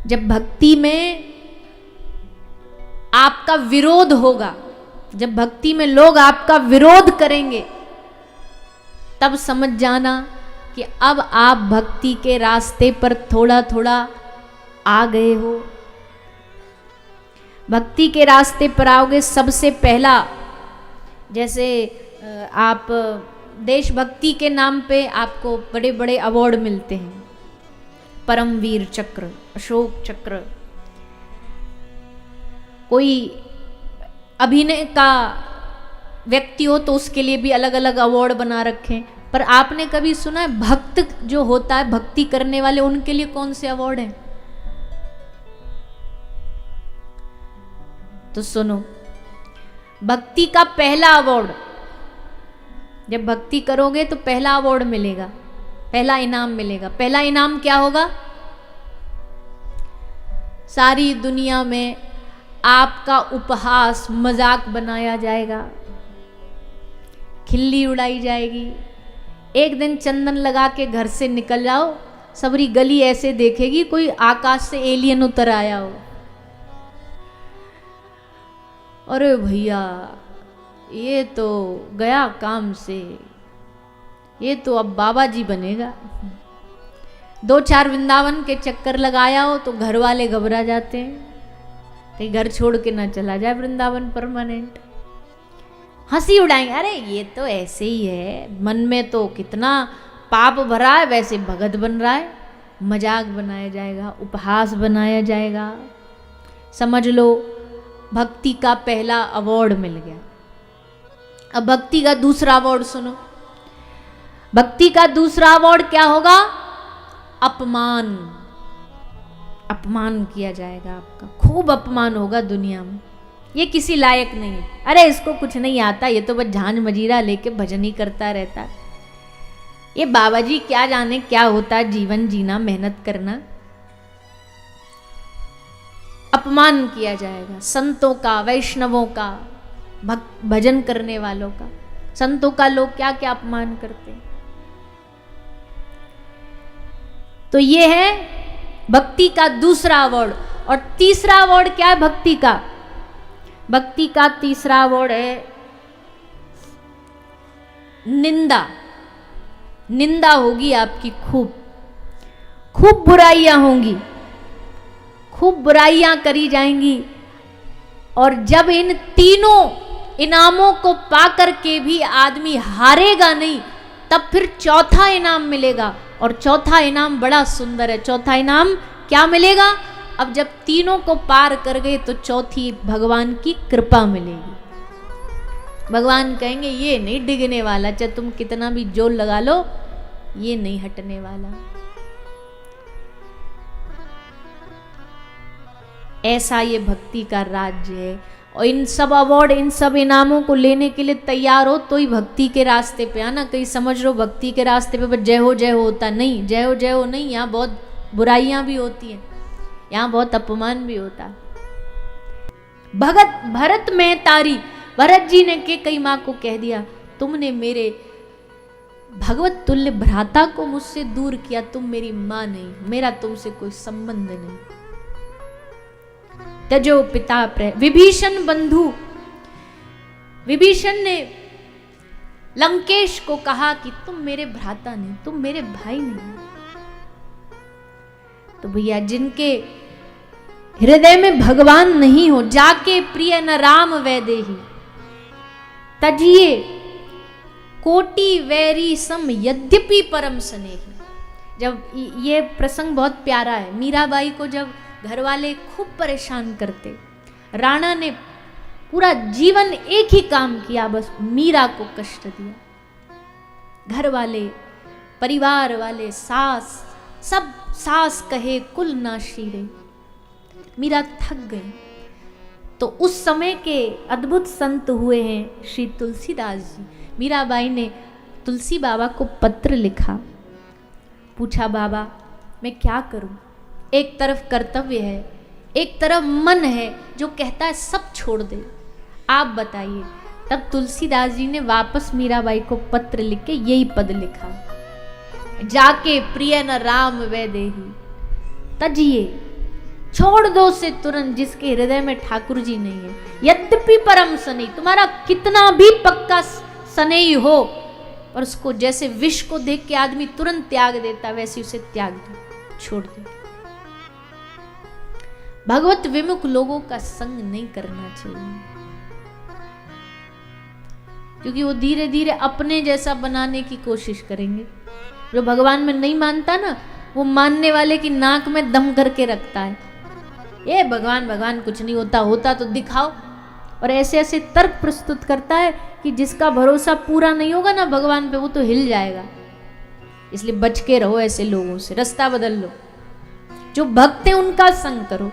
जब भक्ति में आपका विरोध होगा, जब भक्ति में लोग आपका विरोध करेंगे, तब समझ जाना कि अब आप भक्ति के रास्ते पर थोड़ा थोड़ा आ गए हो। भक्ति के रास्ते पर आओगे। सबसे पहला, जैसे आप देशभक्ति के नाम पे आपको बड़े बड़े अवार्ड मिलते हैं, परमवीर चक्र, अशोक चक्र। कोई अभिनय का व्यक्ति हो तो उसके लिए भी अलग अलग अवार्ड बना रखे हैं। पर आपने कभी सुना है भक्त जो होता है, भक्ति करने वाले, उनके लिए कौन से अवार्ड हैं? तो सुनो, भक्ति का पहला अवार्ड, जब भक्ति करोगे तो पहला अवार्ड मिलेगा, पहला इनाम मिलेगा। पहला इनाम क्या होगा? सारी दुनिया में आपका उपहास, मजाक बनाया जाएगा, खिल्ली उड़ाई जाएगी। एक दिन चंदन लगा के घर से निकल जाओ, सबरी गली ऐसे देखेगी कोई आकाश से एलियन उतर आया हो। अरे भैया, ये तो गया काम से, ये तो अब बाबा जी बनेगा। 2-4 वृंदावन के चक्कर लगाया हो तो घर वाले घबरा जाते हैं, कहीं घर छोड़ के ना चला जाए वृंदावन परमानेंट। हंसी उड़ाएंगे, अरे ये तो ऐसे ही है, मन में तो कितना पाप भरा है, वैसे भगत बन रहा है। मजाक बनाया जाएगा, उपहास बनाया जाएगा। समझ लो भक्ति का पहला अवार्ड मिल गया। अब भक्ति का दूसरा अवार्ड सुनो। भक्ति का दूसरा अवार्ड क्या होगा? अपमान। अपमान किया जाएगा आपका, खूब अपमान होगा दुनिया में। ये किसी लायक नहीं है, अरे इसको कुछ नहीं आता, ये तो बस झांझ मजीरा लेके भजन ही करता रहता है। ये बाबा जी क्या जाने क्या होता है जीवन जीना, मेहनत करना। अपमान किया जाएगा संतों का, वैष्णवों का, भजन करने वालों का। संतों का लोग क्या क्या अपमान करते हैं। तो ये है भक्ति का दूसरा अवार्ड। और तीसरा अवार्ड क्या है भक्ति का? भक्ति का तीसरा अवार्ड है निंदा। निंदा होगी आपकी, खूब खूब बुराइयां होंगी, खूब बुराइयां करी जाएंगी। और जब इन तीनों इनामों को पाकर के भी आदमी हारेगा नहीं, तब फिर चौथा इनाम मिलेगा। और चौथा इनाम बड़ा सुंदर है। चौथा इनाम क्या मिलेगा? अब जब तीनों को पार कर गए तो चौथी भगवान की कृपा मिलेगी। भगवान कहेंगे ये नहीं डिगने वाला, चाहे तुम कितना भी जोर लगा लो, ये नहीं हटने वाला। ऐसा ये भक्ति का राज्य है। और इन सब अवार्ड, इन सब इनामों को लेने के लिए तैयार हो तो ही भक्ति के रास्ते पे आना। कहीं समझ लो भक्ति के रास्ते पे बस जय हो होता नहीं, जय हो नहीं। यहाँ बहुत बुराइयां भी होती हैं, यहाँ बहुत अपमान भी होता है। भरत में तारी, भरत जी ने के कई माँ को कह दिया, तुमने मेरे भगवत तुल्य भ्राता को मुझसे दूर किया, तुम मेरी माँ नहीं, मेरा तुमसे कोई संबंध नहीं। तजो पिता प्र विभीषण बंधु, विभीषण ने लंकेश को कहा कि तुम मेरे भ्राता नहीं, तुम मेरे भाई नहीं। तो भैया जिनके हृदय में भगवान नहीं हो, जाके प्रिय न राम वैदेही तजिए कोटि वैरी सम यद्यपि परम स्नेही। जब ये प्रसंग बहुत प्यारा है, मीराबाई को जब घर वाले खूब परेशान करते, राणा ने पूरा जीवन एक ही काम किया, बस मीरा को कष्ट दिया। घर वाले, परिवार वाले, सास, सब सास कहे कुल ना शीरे। मीरा थक गई। तो उस समय के अद्भुत संत हुए हैं श्री तुलसीदास जी। मीराबाई ने तुलसी बाबा को पत्र लिखा, पूछा बाबा मैं क्या करूं? एक तरफ कर्तव्य है, एक तरफ मन है जो कहता है सब छोड़ दे, आप बताइए। तब तुलसीदास जी ने वापस मीराबाई को पत्र लिख के यही पद लिखा, जाके प्रिय न राम वैदेही तजिए छोड़ दो उसे तुरंत जिसके हृदय में ठाकुर जी नहीं है। यद्यपि परम स्नेही, तुम्हारा कितना भी पक्का स्नेही हो, और उसको जैसे विष को देख के आदमी तुरंत त्याग देता, वैसे उसे त्याग दो, छोड़ दो। भगवत विमुख लोगों का संग नहीं करना चाहिए, क्योंकि वो धीरे धीरे अपने जैसा बनाने की कोशिश करेंगे। जो भगवान में नहीं मानता ना, वो मानने वाले की नाक में दम करके रखता है, ये भगवान भगवान कुछ नहीं होता, होता तो दिखाओ। और ऐसे ऐसे तर्क प्रस्तुत करता है कि जिसका भरोसा पूरा नहीं होगा ना भगवान पे, वो तो हिल जाएगा। इसलिए बच के रहो ऐसे लोगों से, रास्ता बदल लो। जो भक्त है उनका संग करो।